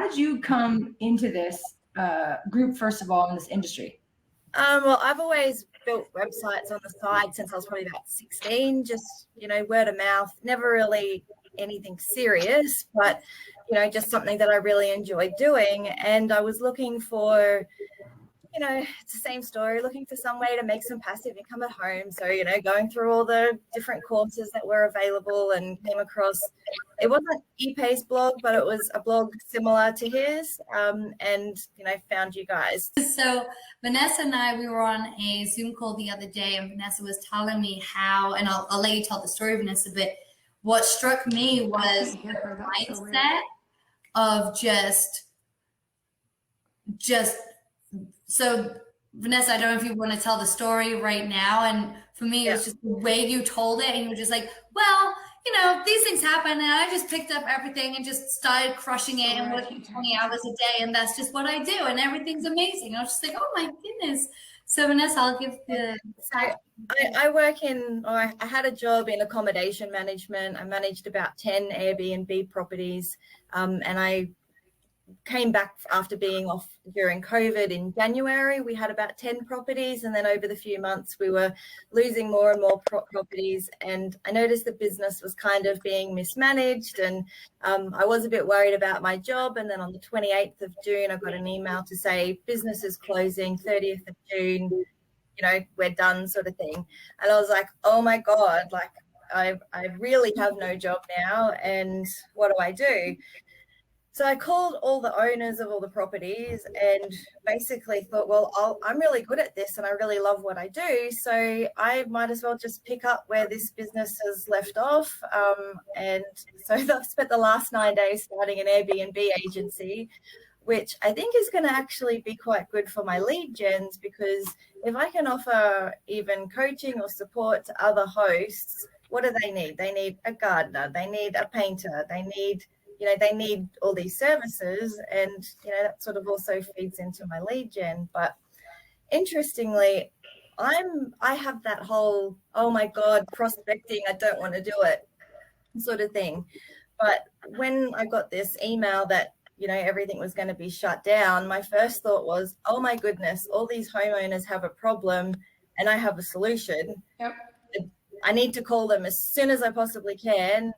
did you come into this group, first of all, in this industry? Well, I've always built websites on the side since I was probably about 16, just, word of mouth, never really anything serious, but, just something that I really enjoyed doing. And I was looking for, it's the same story, looking for some way to make some passive income at home. So, going through all the different courses that were available and came across, it wasn't ePay's blog, but it was a blog similar to his, and, found you guys. So Vanessa and I, we were on a Zoom call the other day, and Vanessa was telling me how, and I'll let you tell the story, Vanessa, but what struck me was the mindset of just so Vanessa, I don't know if you want to tell the story right now. And for me, it was just the way you told it. And you were just like, well, these things happen. And I just picked up everything and just started crushing it and working 20 hours a day. And that's just what I do. And everything's amazing. I was just like, oh my goodness. So Vanessa, I'll give the... I work I had a job in accommodation management. I managed about 10 Airbnb properties. And I came back after being off during COVID in January. We had about 10 properties, and then over the few months we were losing more and more properties, and I noticed the business was kind of being mismanaged, and I was a bit worried about my job. And then on the 28th of June I got an email to say business is closing, 30th of June, we're done, sort of thing. And I was like, oh my God, like I really have no job now, and what do I do? So I called all the owners of all the properties and basically thought, well, I'm really good at this and I really love what I do, so I might as well just pick up where this business has left off. And so I've spent the last 9 days starting an Airbnb agency, which I think is going to actually be quite good for my lead gens, because if I can offer even coaching or support to other hosts, what do they need? They need a gardener, they need a painter, they need all these services, and, that sort of also feeds into my lead gen. But interestingly, I have that whole, oh my God, prospecting, I don't want to do it sort of thing. But when I got this email that, everything was going to be shut down, my first thought was, oh my goodness, all these homeowners have a problem and I have a solution. Yep. I need to call them as soon as I possibly can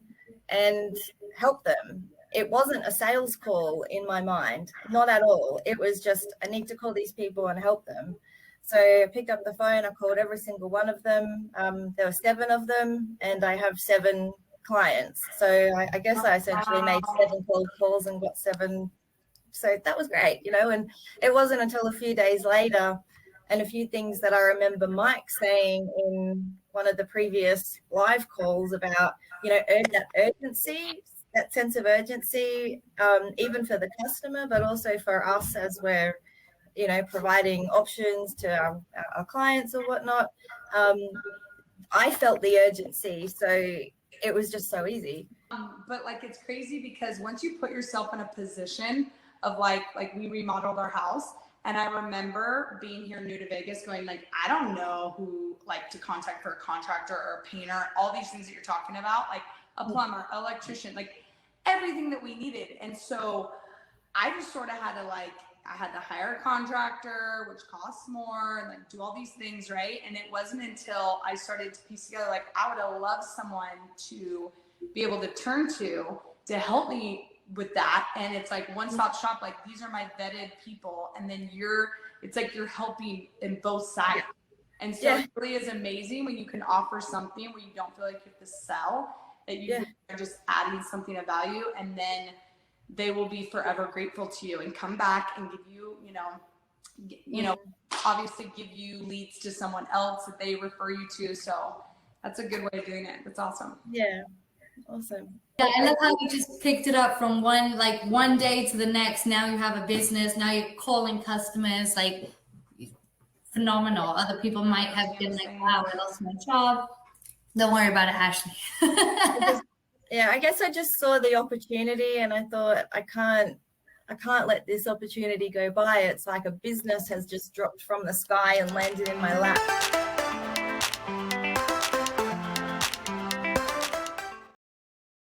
and help them. It wasn't a sales call in my mind, not at all. It was just, I need to call these people and help them. So I picked up the phone, I called every single one of them. There were 7 of them, and I have 7 clients. So I guess I essentially made 7 cold calls and got 7. So that was great, and it wasn't until a few days later, and a few things that I remember Mike saying in one of the previous live calls about, that urgency, that sense of urgency, even for the customer, but also for us as we're, providing options to our clients or whatnot. I felt the urgency, so it was just so easy. But it's crazy because once you put yourself in a position of like we remodeled our house, and I remember being here new to Vegas going I don't know who to contact for a contractor or a painter, all these things that you're talking about, a plumber, electrician, everything that we needed. And so I just sort of had to I had to hire a contractor, which costs more, and do all these things, right? And it wasn't until I started to piece together, I would have loved someone to be able to turn to help me with that. And it's one-stop shop, these are my vetted people, and then it's you're helping in both sides. And so it really is amazing when you can offer something where you don't feel like you have to sell, that you are just adding something of value, and then they will be forever grateful to you and come back and give you, obviously give you leads to someone else that they refer you to. So that's a good way of doing it. That's awesome. Yeah. Awesome. Yeah, I love how you just picked it up from one day to the next. Now you have a business. Now you're calling customers. Phenomenal. Other people might have been wow, I lost my job. Don't worry about it, Ashley. I guess I just saw the opportunity and I thought, I can't let this opportunity go by. It's like a business has just dropped from the sky and landed in my lap.